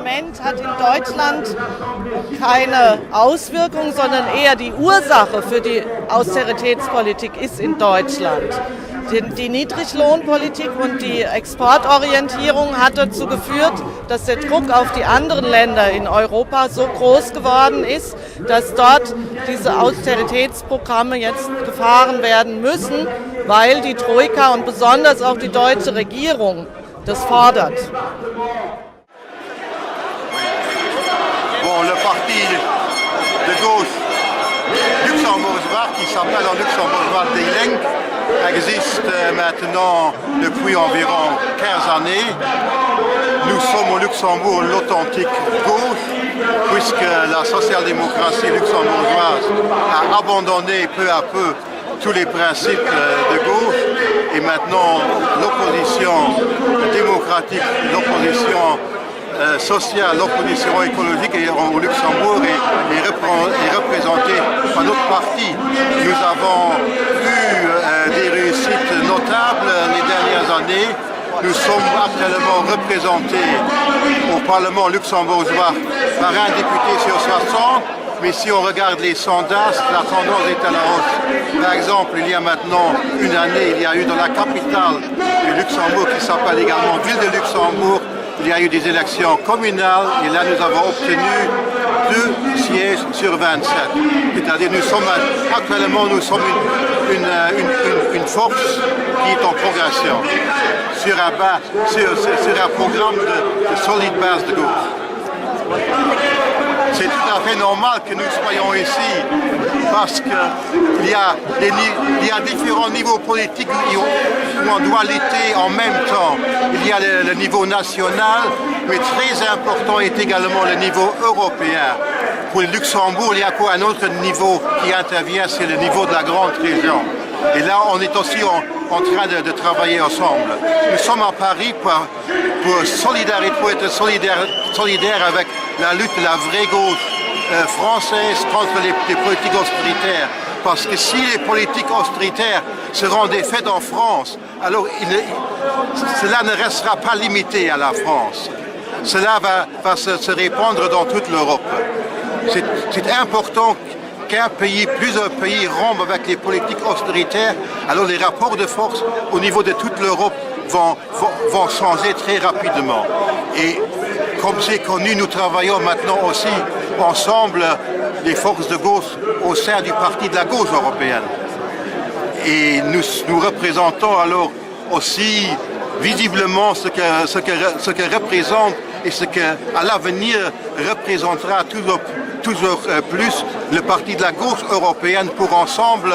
Parlament hat in Deutschland keine Auswirkung, sondern eher die Ursache für die Austeritätspolitik ist in Deutschland. Die Niedriglohnpolitik und die Exportorientierung hat dazu geführt, dass der Druck auf die anderen Länder in Europa so groß geworden ist, dass dort diese Austeritätsprogramme jetzt gefahren werden müssen, weil die Troika und besonders auch die deutsche Regierung das fordert. Bon, le parti de gauche luxembourgeois qui s'appelle en luxembourgeois Die Linke existe maintenant depuis environ 15 années. Nous sommes au Luxembourg l'authentique gauche, puisque la social-démocratie luxembourgeoise a abandonné peu à peu tous les principes de gauche et maintenant l'opposition démocratique, l'opposition sociale, l'opposition écologique au Luxembourg est représentée par notre parti. Nous avons eu des réussites notables les dernières années. Nous sommes actuellement représentés au Parlement luxembourgeois par un député sur 60. Mais si on regarde les sondages, la tendance est à la hausse. Par exemple, il y a maintenant une année, il y a eu dans la capitale du Luxembourg, qui s'appelle également Ville de Luxembourg, il y a eu des élections communales et là nous avons obtenu 2 sièges sur 27. C'est-à-dire actuellement nous sommes une force qui est en progression sur un programme de solide base de gauche. C'est tout à fait normal que nous soyons ici parce qu'il y a différents niveaux politiques où on doit lutter en même temps. Il y a le niveau national, mais très important est également le niveau européen. Pour le Luxembourg, il y a quoi un autre niveau qui intervient, c'est le niveau de la grande région. Et là, on est aussi en train de travailler ensemble. Nous sommes à Paris pour être solidaire avec la lutte de la vraie gauche française contre les politiques austéritaires. Parce que si les politiques austéritaires seront faites en France, alors cela ne restera pas limité à la France. Cela va se répandre dans toute l'Europe. C'est important plusieurs pays rompent avec les politiques austéritaires, alors les rapports de force au niveau de toute l'Europe vont changer très rapidement. Et comme c'est connu, nous travaillons maintenant aussi ensemble, les forces de gauche au sein du parti de la gauche européenne. Et nous représentons alors aussi visiblement ce que représente et ce que à l'avenir représentera toujours plus le parti de la gauche européenne pour ensemble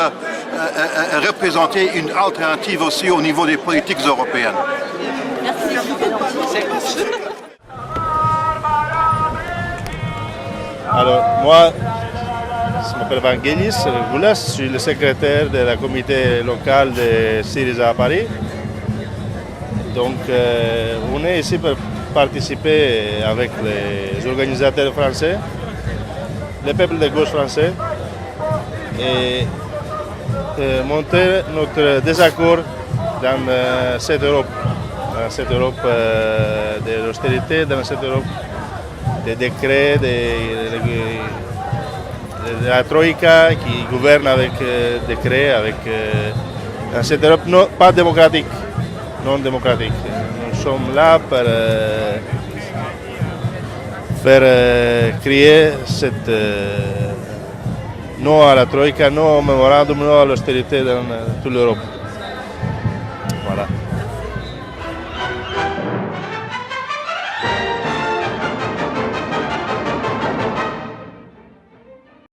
représenter une alternative aussi au niveau des politiques européennes. Merci. Alors moi, je m'appelle Vangelis Goulas, je suis le secrétaire de la comité local de Syriza à Paris. Donc on est ici pour participer avec les organisateurs français, le peuple de gauche français, et montrer notre désaccord dans cette Europe de l'austérité, dans cette Europe des décrets de la Troïka qui gouverne avec décrets, dans cette Europe pas démocratique, non démocratique. Nous sommes là pour faire créer cette non à la Troïka, non au mémorandum, non à l'austérité dans toute l'Europe.